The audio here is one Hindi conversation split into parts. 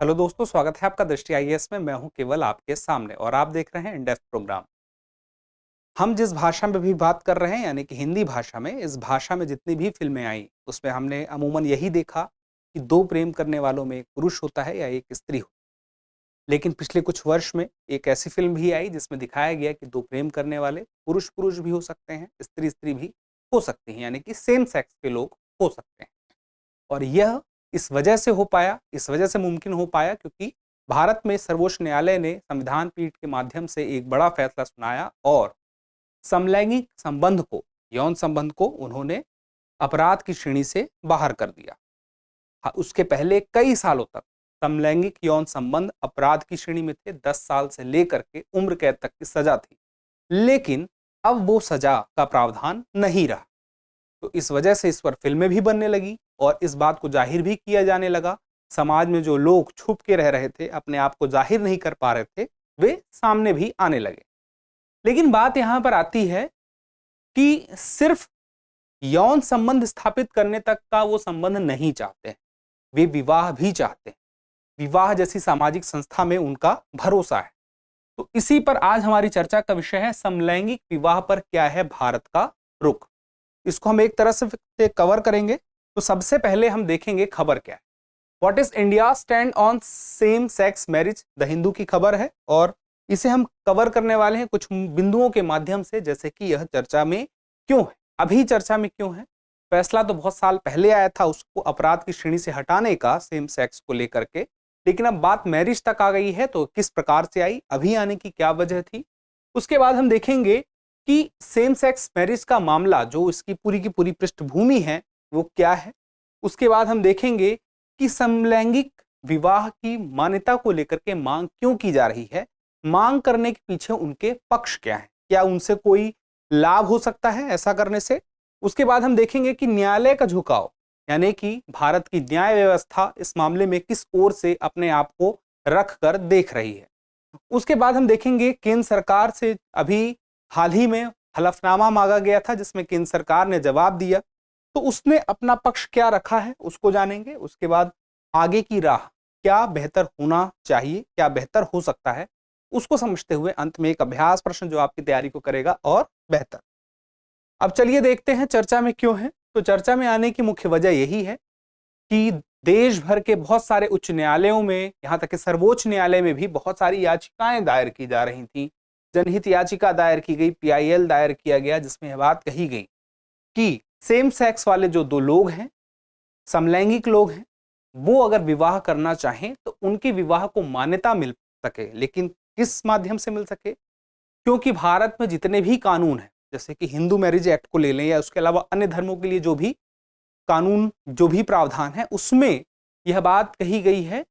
हेलो दोस्तों, स्वागत है आपका दृष्टि आईएएस में। मैं हूं केवल आपके सामने और आप देख रहे हैं इन डेप्थ प्रोग्राम। हम जिस भाषा में भी बात कर रहे हैं यानी कि हिंदी भाषा में, इस भाषा में जितनी भी फिल्में आई उसमें हमने अमूमन यही देखा कि दो प्रेम करने वालों में एक पुरुष होता है या एक स्त्री होती है। लेकिन पिछले कुछ वर्ष में एक ऐसी फिल्म भी आई जिसमें दिखाया गया कि दो प्रेम करने वाले पुरुष पुरुष भी हो सकते हैं, स्त्री स्त्री भी हो सकती हैं, यानी कि सेम सेक्स के लोग हो सकते हैं। और यह इस वजह से हो पाया, इस वजह से मुमकिन हो पाया क्योंकि भारत में सर्वोच्च न्यायालय ने संविधान पीठ के माध्यम से एक बड़ा फैसला सुनाया और समलैंगिक संबंध को, यौन संबंध को उन्होंने अपराध की श्रेणी से बाहर कर दिया। उसके पहले कई सालों तक समलैंगिक यौन संबंध अपराध की श्रेणी में थे, 10 साल से लेकर के उम्र कैद तक की सजा थी। लेकिन अब वो सजा का प्रावधान नहीं रहा, तो इस वजह से इस पर फिल्में भी बनने लगी और इस बात को जाहिर भी किया जाने लगा। समाज में जो लोग छुप के रह रहे थे, अपने आप को जाहिर नहीं कर पा रहे थे, वे सामने भी आने लगे। लेकिन बात यहां पर आती है कि सिर्फ यौन संबंध स्थापित करने तक का वो संबंध नहीं चाहते हैं, वे विवाह भी चाहते हैं। विवाह जैसी सामाजिक संस्था में उनका भरोसा है। तो इसी पर आज हमारी चर्चा का विषय है, समलैंगिक विवाह पर क्या है भारत का रुख। इसको हम एक तरह से कवर करेंगे। तो सबसे पहले हम देखेंगे खबर क्या है। What is India stand on same sex marriage, the Hindu की खबर है और इसे हम कवर करने वाले हैं कुछ बिंदुओं के माध्यम से, जैसे कि यह चर्चा में क्यों है, अभी चर्चा में क्यों है। फैसला तो बहुत साल पहले आया था उसको अपराध की श्रेणी से हटाने का, सेम सेक्स को लेकर के, लेकिन अब बात मैरिज तक आ गई है तो किस प्रकार से आई, अभी आने की क्या वजह थी। उसके बाद हम देखेंगे कि सेम सेक्स मैरिज का मामला, जो इसकी पूरी की पूरी पृष्ठभूमि है, वो क्या है। उसके बाद हम देखेंगे कि समलैंगिक विवाह की मान्यता को लेकर के मांग क्यों की जा रही है, मांग करने के पीछे उनके पक्ष क्या है, क्या उनसे कोई लाभ हो सकता है ऐसा करने से। उसके बाद हम देखेंगे कि न्यायालय का झुकाव, यानी कि भारत की न्याय व्यवस्था इस मामले में किस ओर से अपने आप को रख कर देख रही है। उसके बाद हम देखेंगे केंद्र सरकार से अभी हाल ही में हलफनामा मांगा गया था जिसमें केंद्र सरकार ने जवाब दिया, तो उसने अपना पक्ष क्या रखा है उसको जानेंगे। उसके बाद आगे की राह क्या बेहतर होना चाहिए, क्या बेहतर हो सकता है, उसको समझते हुए अंत में एक अभ्यास प्रश्न जो आपकी तैयारी को करेगा और बेहतर। अब चलिए देखते हैं चर्चा में क्यों है। तो चर्चा में आने की मुख्य वजह यही है कि देश भर के बहुत सारे उच्च न्यायालयों में, यहां तक कि सर्वोच्च न्यायालय में भी बहुत सारी याचिकाएं दायर की जा रही थी। जनहित याचिका दायर की गई, पीआईएल दायर किया गया, जिसमें यह बात कही गई कि सेम सेक्स वाले जो दो लोग हैं, समलैंगिक लोग हैं, वो अगर विवाह करना चाहें तो उनके विवाह को मान्यता मिल सके। लेकिन किस माध्यम से मिल सके, क्योंकि भारत में जितने भी कानून हैं, जैसे कि हिंदू मैरिज एक्ट को ले लें या उसके अलावा अन्य धर्मों के लिए जो भी कानून, जो भी प्रावधान है, उसमें यह बात कही गई है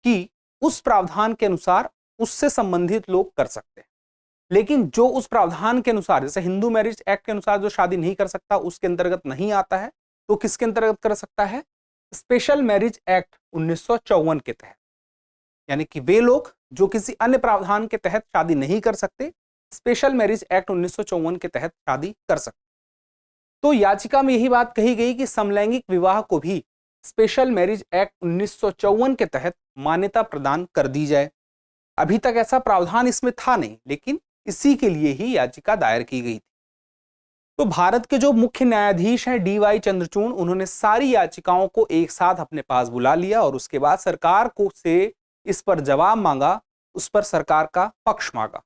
कि उस प्रावधान के अनुसार उससे संबंधित लोग कर सकते हैं। लेकिन जो उस प्रावधान के अनुसार, जैसे हिंदू मैरिज एक्ट के अनुसार जो शादी नहीं कर सकता उसके अंतर्गत नहीं आता है, तो किसके अंतर्गत कर सकता है, स्पेशल मैरिज एक्ट 1954 के तहत। यानी कि वे लोग जो किसी अन्य प्रावधान के तहत शादी नहीं कर सकते, स्पेशल मैरिज एक्ट 1954 के तहत शादी कर सकते। तो याचिका में यही बात कही गई कि समलैंगिक विवाह को भी स्पेशल मैरिज एक्ट 1954 के तहत मान्यता प्रदान कर दी जाए। अभी तक ऐसा प्रावधान इसमें था नहीं, लेकिन इसी के लिए ही याचिका दायर की गई थी। तो भारत के जो मुख्य न्यायाधीश हैं डीवाई चंद्रचूड़, उन्होंने सारी याचिकाओं को एक साथ अपने पास बुला लिया और उसके बाद सरकार को से इस पर जवाब मांगा, उस पर सरकार का पक्ष मांगा।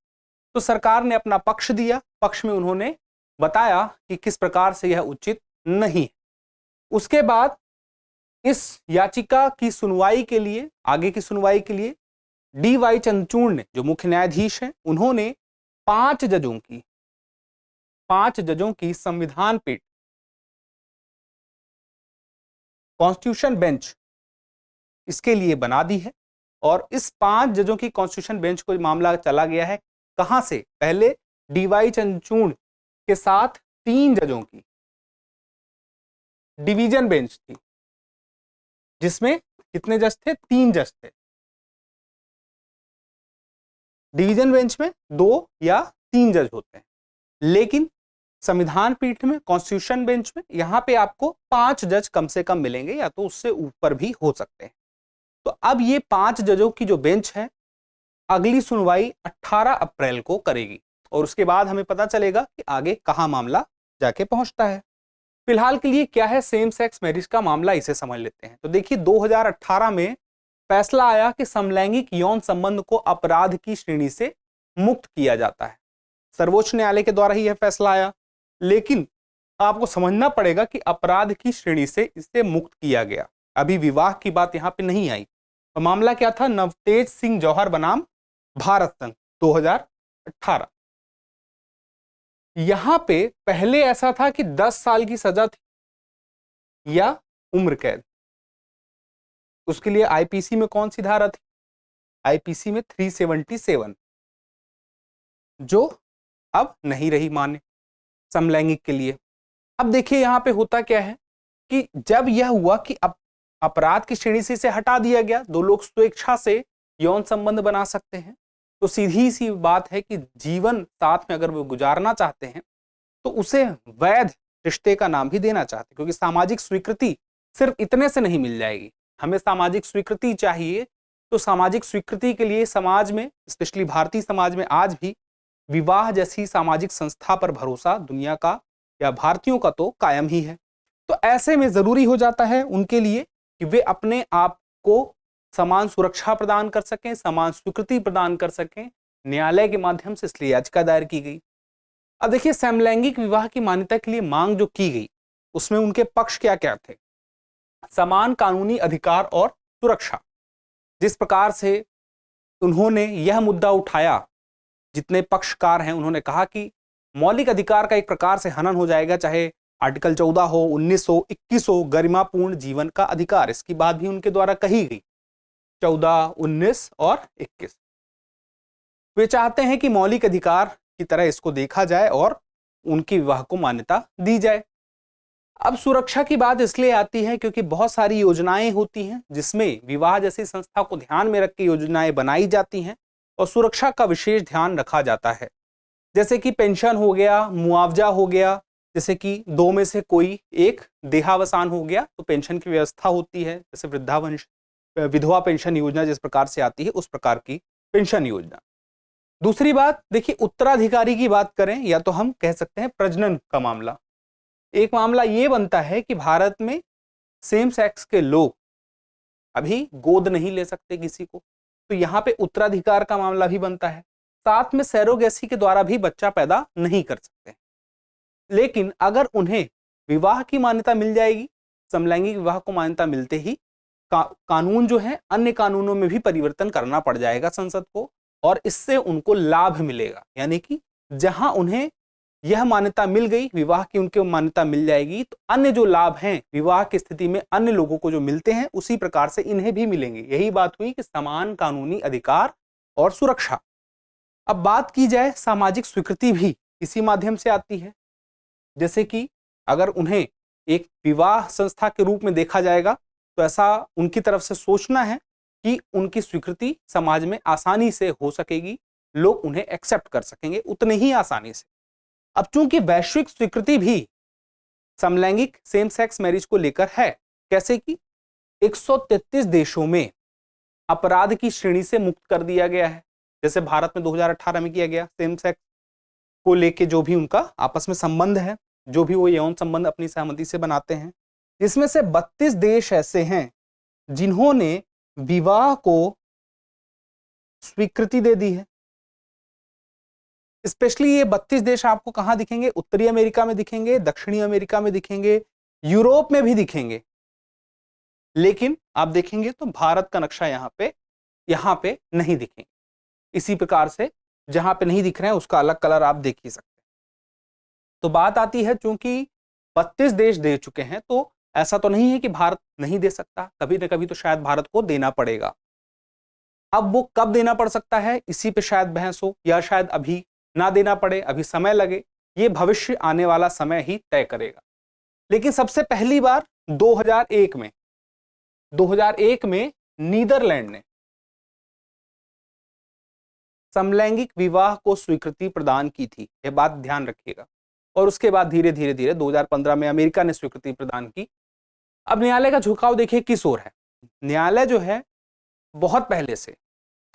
तो सरकार ने अपना पक्ष दिया। पक्ष में उन्होंने बताया कि किस प्रकार से यह उचित नहीं है। उसके बाद इस याचिका की सुनवाई के लिए, आगे की सुनवाई के लिए डीवाई चंद्रचूड़ ने, जो मुख्य न्यायाधीश हैं, उन्होंने 5 जजों की संविधान पीठ, कॉन्स्टिट्यूशन बेंच, इसके लिए बना दी है। और इस 5 जजों की कॉन्स्टिट्यूशन बेंच को मामला चला गया है कहां से, पहले डीवाई चंद्रचूड़ के साथ 3 जजों की डिवीजन बेंच थी, जिसमें कितने जज थे, 3 जज थे। डिवीजन बेंच में 2 या 3 जज होते हैं, लेकिन संविधान पीठ में, कॉन्स्टिट्यूशन बेंच में, यहां पे आपको 5 जज कम से कम मिलेंगे, या तो उससे ऊपर भी हो सकते हैं। तो अब ये 5 जजों की जो बेंच है अगली सुनवाई 18 अप्रैल को करेगी और उसके बाद हमें पता चलेगा कि आगे कहां मामला जाके पहुंचता है। फिलहाल के लिए क्या है सेम सेक्स मैरिज का मामला, इसे समझ लेते हैं। तो देखिए 2018 में फैसला आया कि समलैंगिक यौन संबंध को अपराध की श्रेणी से मुक्त किया जाता है। सर्वोच्च न्यायालय के द्वारा ही यह फैसला आया, लेकिन आपको समझना पड़ेगा कि अपराध की श्रेणी से इसे मुक्त किया गया, अभी विवाह की बात यहां पे नहीं आई। तो मामला क्या था, नवतेज सिंह जौहर बनाम भारत संघ 2018। यहां पे पहले ऐसा था कि 10 साल की सजा थी या उम्र कैद। उसके लिए आईपीसी में कौन सी धारा थी, आईपीसी में 377, जो अब नहीं रही मान्य समलैंगिक के लिए। अब देखिए यहां पे होता क्या है कि जब यह हुआ कि अपराध की श्रेणी से इसे हटा दिया गया, 2 लोग स्वेच्छा से यौन संबंध बना सकते हैं, तो सीधी सी बात है कि जीवन साथ में अगर वो गुजारना चाहते हैं तो उसे वैध रिश्ते का नाम भी देना चाहते हैं, क्योंकि सामाजिक स्वीकृति सिर्फ इतने से नहीं मिल जाएगी, हमें सामाजिक स्वीकृति चाहिए। तो सामाजिक स्वीकृति के लिए समाज में, स्पेशली भारतीय समाज में, आज भी विवाह जैसी सामाजिक संस्था पर भरोसा दुनिया का या भारतीयों का तो कायम ही है। तो ऐसे में जरूरी हो जाता है उनके लिए कि वे अपने आप को समान सुरक्षा प्रदान कर सकें, समान स्वीकृति प्रदान कर सकें न्यायालय के माध्यम से, इसलिए याचिका दायर की गई। अब देखिए समलैंगिक विवाह की मान्यता के लिए मांग जो की गई उसमें उनके पक्ष क्या क्या थे, समान कानूनी अधिकार और सुरक्षा। जिस प्रकार से उन्होंने यह मुद्दा उठाया, जितने पक्षकार हैं उन्होंने कहा कि मौलिक अधिकार का एक प्रकार से हनन हो जाएगा, चाहे आर्टिकल 14 हो, 19 हो, 21 हो, गरिमापूर्ण जीवन का अधिकार, इसकी बात भी उनके द्वारा कही गई, 14, 19 और 21। वे चाहते हैं कि मौलिक अधिकार की तरह इसको देखा जाए और उनके विवाह को मान्यता दी जाए। अब सुरक्षा की बात इसलिए आती है क्योंकि बहुत सारी योजनाएं होती हैं जिसमें विवाह जैसी संस्था को ध्यान में रख के योजनाएं बनाई जाती हैं और सुरक्षा का विशेष ध्यान रखा जाता है, जैसे कि पेंशन हो गया, मुआवजा हो गया, जैसे कि 2 में से कोई एक देहावसान हो गया तो पेंशन की व्यवस्था होती है, जैसे विधवा पेंशन योजना जिस प्रकार से आती है उस प्रकार की पेंशन योजना। दूसरी बात देखिए उत्तराधिकारी की बात करें या तो हम कह सकते हैं प्रजनन का मामला। एक मामला यह बनता है कि भारत में सेम सेक्स के लोग अभी गोद नहीं ले सकते किसी को, तो यहां पे उत्तराधिकार का मामला भी बनता है। साथ में सैरोगेसी के द्वारा भी बच्चा पैदा नहीं कर सकते, लेकिन अगर उन्हें विवाह की मान्यता मिल जाएगी, समलैंगिक विवाह को मान्यता मिलते ही कानून जो है अन्य कानूनों में भी परिवर्तन करना पड़ जाएगा संसद को, और इससे उनको लाभ मिलेगा। यानी कि जहां उन्हें यह मान्यता मिल गई, विवाह की उनके मान्यता मिल जाएगी, तो अन्य जो लाभ हैं विवाह की स्थिति में अन्य लोगों को जो मिलते हैं उसी प्रकार से इन्हें भी मिलेंगे। यही बात हुई कि समान कानूनी अधिकार और सुरक्षा। अब बात की जाए सामाजिक स्वीकृति भी इसी माध्यम से आती है, जैसे कि अगर उन्हें एक विवाह संस्था के रूप में देखा जाएगा तो ऐसा उनकी तरफ से सोचना है कि उनकी स्वीकृति समाज में आसानी से हो सकेगी, लोग उन्हें एक्सेप्ट कर सकेंगे उतने ही आसानी से। अब चूंकि वैश्विक स्वीकृति भी समलैंगिक सेम सेक्स मैरिज को लेकर है, कैसे कि 133 देशों में अपराध की श्रेणी से मुक्त कर दिया गया है, जैसे भारत में 2018 में किया गया। सेम सेक्स को लेके जो भी उनका आपस में संबंध है, जो भी वो यौन संबंध अपनी सहमति से बनाते हैं, जिसमें से 32 देश ऐसे हैं जिन्होंने विवाह को स्वीकृति दे दी है। स्पेशली ये 32 देश आपको कहां दिखेंगे, उत्तरी अमेरिका में दिखेंगे, दक्षिणी अमेरिका में दिखेंगे, यूरोप में भी दिखेंगे, लेकिन आप देखेंगे तो भारत का नक्शा यहां पे नहीं दिखेंगे। इसी प्रकार से जहां पे नहीं दिख रहे हैं उसका अलग कलर आप देख ही सकते हैं। तो बात आती है चूंकि 32 देश दे चुके हैं तो ऐसा तो नहीं है कि भारत नहीं दे सकता, कभी ना कभी तो शायद भारत को देना पड़ेगा। अब वो कब देना पड़ सकता है इसी पे शायद बहस हो, या शायद अभी ना देना पड़े, अभी समय लगे, ये भविष्य आने वाला समय ही तय करेगा। लेकिन सबसे पहली बार 2001 में नीदरलैंड ने समलैंगिक विवाह को स्वीकृति प्रदान की थी, यह बात ध्यान रखिएगा। और उसके बाद धीरे धीरे 2015 में अमेरिका ने स्वीकृति प्रदान की। अब न्यायालय का झुकाव देखिए किस ओर है। न्यायालय जो है बहुत पहले से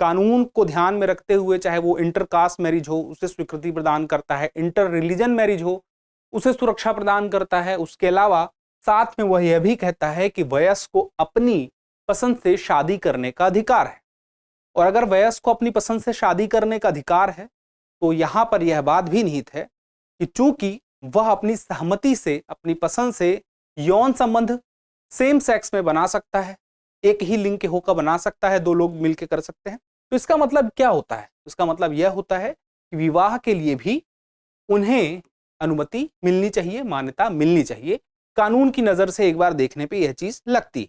कानून को ध्यान में रखते हुए, चाहे वो इंटरकास्ट मैरिज हो उसे स्वीकृति प्रदान करता है, इंटर रिलीजन मैरिज हो उसे सुरक्षा प्रदान करता है। उसके अलावा साथ में वह यह भी कहता है कि वयस्क को अपनी पसंद से शादी करने का अधिकार है। और अगर वयस्क को अपनी पसंद से शादी करने का अधिकार है तो यहां पर यह बात भी निहित है कि चूंकि वह अपनी सहमति से, अपनी पसंद से यौन संबंध सेम सेक्स में बना सकता है, एक ही लिंग के होकर बना सकता है, दो लोग मिलकर कर सकते हैं, तो इसका मतलब क्या होता है? इसका मतलब यह होता है कि विवाह के लिए भी उन्हें अनुमति मिलनी चाहिए, मान्यता मिलनी चाहिए। कानून की नजर से एक बार देखने पे यह चीज लगती।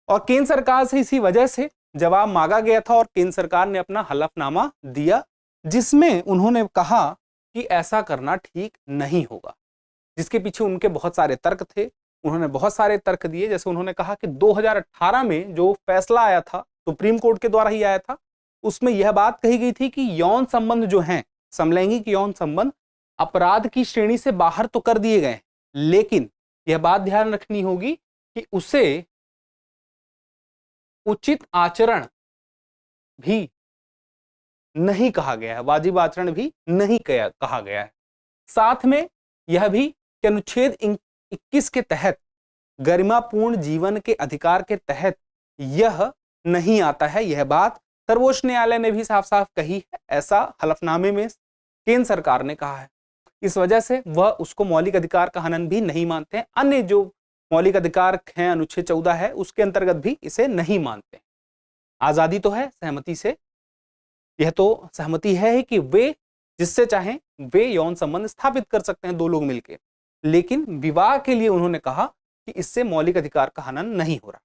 और केंद्र सरकार से इसी वजह से जवाब मांगा गया था और केंद्र सरकार ने अपना हलफनामा दिया, जिसमें उन्होंने कहा कि ऐसा करना ठीक नहीं होगा, जिसके पीछे उनके बहुत सारे तर्क थे। उन्होंने बहुत सारे तर्क दिए, जैसे उन्होंने कहा कि 2018 में जो फैसला आया था, सुप्रीम कोर्ट के द्वारा ही आया था, उसमें यह बात कही गई थी कि यौन संबंध जो हैं, समलैंगिक यौन संबंध अपराध की श्रेणी से बाहर तो कर दिए गए, लेकिन यह बात ध्यान रखनी होगी कि उसे उचित आचरण भी नहीं कहा गया है, वाजिब आचरण भी नहीं कहा गया है। साथ में यह भी कि अनुच्छेद 21 के तहत गरिमापूर्ण जीवन के अधिकार के तहत यह नहीं आता है। यह बात सर्वोच्च न्यायालय ने भी साफ साफ कही है, ऐसा हलफनामे में केंद्र सरकार ने कहा है। इस वजह से वह उसको मौलिक अधिकार का हनन भी नहीं मानते हैं। अन्य जो मौलिक अधिकार हैं, अनुच्छेद 14 है, उसके अंतर्गत भी इसे नहीं मानते। आजादी तो है सहमति से, यह तो सहमति है कि वे जिससे चाहें वे यौन संबंध स्थापित कर सकते हैं दो लोग मिलकर, लेकिन विवाह के लिए उन्होंने कहा कि इससे मौलिक अधिकार का हनन नहीं हो रहा।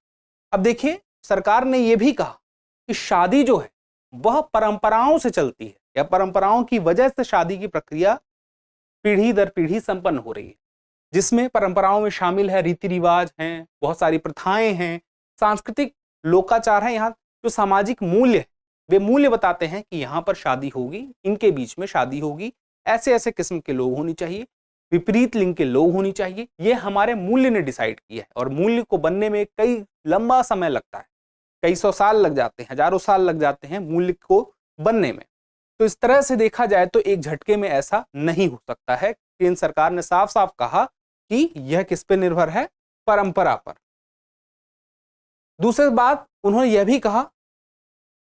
अब देखिए, सरकार ने यह भी कहा कि शादी जो है वह परंपराओं से चलती है, या परंपराओं की वजह से शादी की प्रक्रिया पीढ़ी दर पीढ़ी संपन्न हो रही है, जिसमें परंपराओं में शामिल है रीति रिवाज हैं, बहुत सारी प्रथाएं हैं, सांस्कृतिक लोकाचार है। यहाँ जो सामाजिक मूल्य, वे मूल्य बताते हैं कि यहाँ पर शादी होगी, इनके बीच में शादी होगी, ऐसे ऐसे किस्म के लोग होनी चाहिए, विपरीत लिंग के लोग होनी चाहिए। ये हमारे मूल्य ने डिसाइड किया है, और मूल्य को बनने में कई लंबा समय लगता है, कई सौ साल लग जाते हैं, हजारों साल लग जाते हैं मूल्य को बनने में। तो इस तरह से देखा जाए तो एक झटके में ऐसा नहीं हो सकता है। केंद्र सरकार ने साफ साफ कहा कि यह किस पे निर्भर है? परंपरा पर। दूसरी बात उन्होंने यह भी कहा,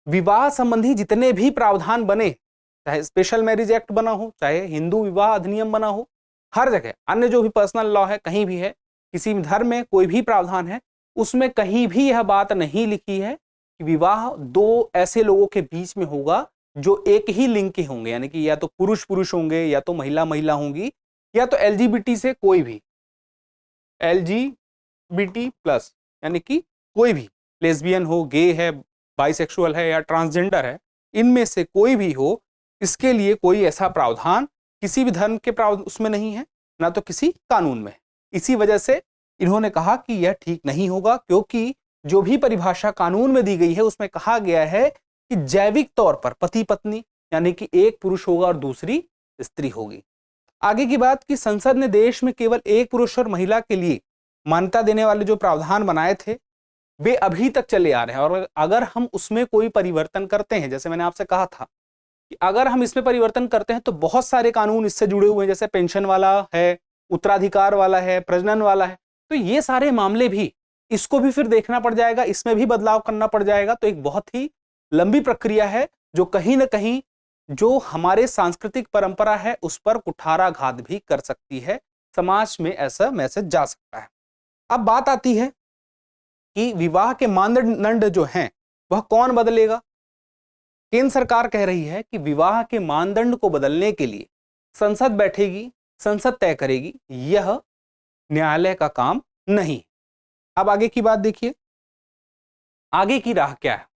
विवाह संबंधी जितने भी प्रावधान बने, चाहे स्पेशल मैरिज एक्ट बना हो, चाहे हिंदू विवाह अधिनियम बना हो, हर जगह अन्य जो भी पर्सनल लॉ है, कहीं भी है, किसी भी धर्म में कोई भी प्रावधान है, उसमें कहीं भी यह बात नहीं लिखी है कि विवाह दो ऐसे लोगों के बीच में होगा जो एक ही लिंग के होंगे, यानी कि या तो पुरुष पुरुष होंगे, या तो महिला महिला होंगी, या तो एलजीबीटी से कोई भी, एलजीबीटी प्लस यानी कि कोई भी, लेस्बियन हो, गे है, बाइसेक्सुअल है, या ट्रांसजेंडर है, इनमें से कोई भी हो। इसके लिए कोई ऐसा प्रावधान किसी भी धर्म के प्रावधान उसमें नहीं है, ना तो किसी कानून में। इसी वजह से इन्होंने कहा कि यह ठीक नहीं होगा, क्योंकि जो भी परिभाषा कानून में दी गई है उसमें कहा गया है कि जैविक तौर पर पति पत्नी, यानी कि एक पुरुष होगा और दूसरी स्त्री होगी। आगे की बात कि संसद ने देश में केवल एक पुरुष और महिला के लिए मान्यता देने वाले जो प्रावधान बनाए थे वे अभी तक चले आ रहे हैं, और अगर हम उसमें कोई परिवर्तन करते हैं, जैसे मैंने आपसे कहा था कि अगर हम इसमें परिवर्तन करते हैं तो बहुत सारे कानून इससे जुड़े हुए हैं, जैसे पेंशन वाला है, उत्तराधिकार वाला है, प्रजनन वाला है, तो ये सारे मामले भी, इसको भी फिर देखना पड़ जाएगा, इसमें भी बदलाव करना पड़ जाएगा। तो एक बहुत ही लंबी प्रक्रिया है जो कहीं ना कहीं जो हमारे सांस्कृतिक परंपरा है उस पर कुठाराघात भी कर सकती है, समाज में ऐसा मैसेज जा सकता है। अब बात आती है कि विवाह के मानदंड जो हैं वह कौन बदलेगा। केंद्र सरकार कह रही है कि विवाह के मानदंड को बदलने के लिए संसद बैठेगी, संसद तय करेगी, यह न्यायालय का काम नहीं। अब आगे की बात देखिए, आगे की राह क्या है।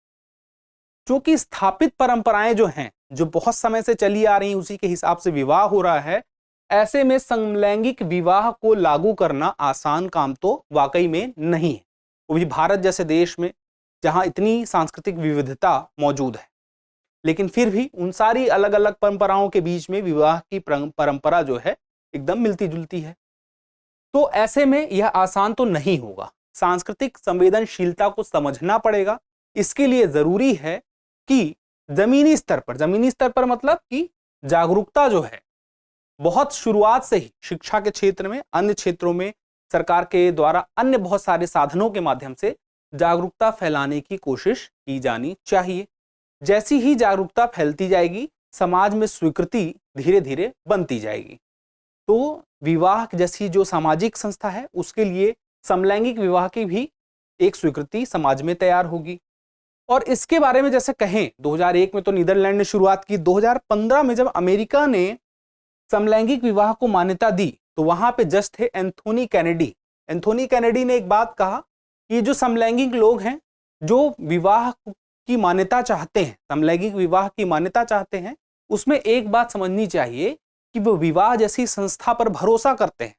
क्योंकि स्थापित परंपराएं जो हैं, जो बहुत समय से चली आ रही, उसी के हिसाब से विवाह हो रहा है, ऐसे में समलैंगिक विवाह को लागू करना आसान काम तो वाकई में नहीं है, वो भी भारत जैसे देश में जहां इतनी सांस्कृतिक विविधता मौजूद है। लेकिन फिर भी उन सारी अलग अलग परंपराओं के बीच में विवाह की परंपरा जो है एकदम मिलती जुलती है। तो ऐसे में यह आसान तो नहीं होगा, सांस्कृतिक संवेदनशीलता को समझना पड़ेगा, इसके लिए जरूरी है कि जमीनी स्तर पर मतलब कि जागरूकता जो है बहुत शुरुआत से ही शिक्षा के क्षेत्र में, अन्य क्षेत्रों में सरकार के द्वारा अन्य बहुत सारे साधनों के माध्यम से जागरूकता फैलाने की कोशिश की जानी चाहिए। जैसी ही जागरूकता फैलती जाएगी, समाज में स्वीकृति धीरे धीरे बनती जाएगी। तो विवाह जैसी जो सामाजिक संस्था है, उसके लिए समलैंगिक विवाह की भी एक स्वीकृति समाज में तैयार होगी। और इसके बारे में जैसे कहें, 2001 में तो नीदरलैंड ने शुरुआत की, 2015 में जब अमेरिका ने समलैंगिक विवाह को मान्यता दी, तो वहां पे जज थे एंथोनी कैनेडी। एंथोनी कैनेडी ने एक बात कहा कि जो समलैंगिक लोग हैं, जो विवाह की मान्यता चाहते हैं, समलैंगिक विवाह की मान्यता चाहते हैं, उसमें एक बात समझनी चाहिए कि वो विवाह जैसी संस्था पर भरोसा करते हैं,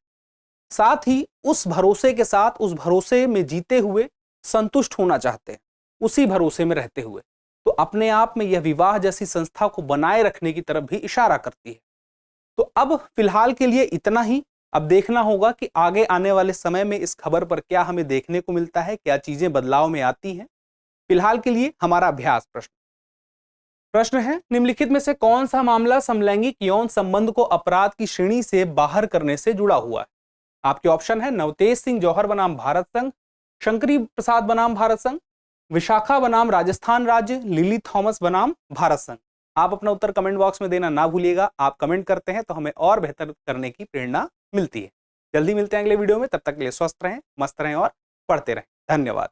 साथ ही उस भरोसे के साथ, उस भरोसे में जीते हुए संतुष्ट होना चाहते हैं, उसी भरोसे में रहते हुए। तो अपने आप में यह विवाह जैसी संस्था को बनाए रखने की तरफ भी इशारा करती है। तो अब फिलहाल के लिए इतना ही। अब देखना होगा कि आगे आने वाले समय में इस खबर पर क्या हमें देखने को मिलता है, क्या चीजें बदलाव में आती हैं। फिलहाल के लिए हमारा अभ्यास प्रश्न है, निम्नलिखित में से कौन सा मामला समलैंगिक यौन संबंध को अपराध की श्रेणी से बाहर करने से जुड़ा हुआ है? आपके ऑप्शन है नवतेज सिंह जौहर बनाम भारत संघ, शंकरी प्रसाद बनाम भारत संघ, विशाखा बनाम राजस्थान राज्य, लिली थॉमस बनाम भारत संघ। आप अपना उत्तर कमेंट बॉक्स में देना ना भूलिएगा। आप कमेंट करते हैं तो हमें और बेहतर करने की प्रेरणा मिलती है। जल्दी मिलते हैं अगले वीडियो में, तब तक के लिए स्वस्थ रहें, मस्त रहें और पढ़ते रहें। धन्यवाद।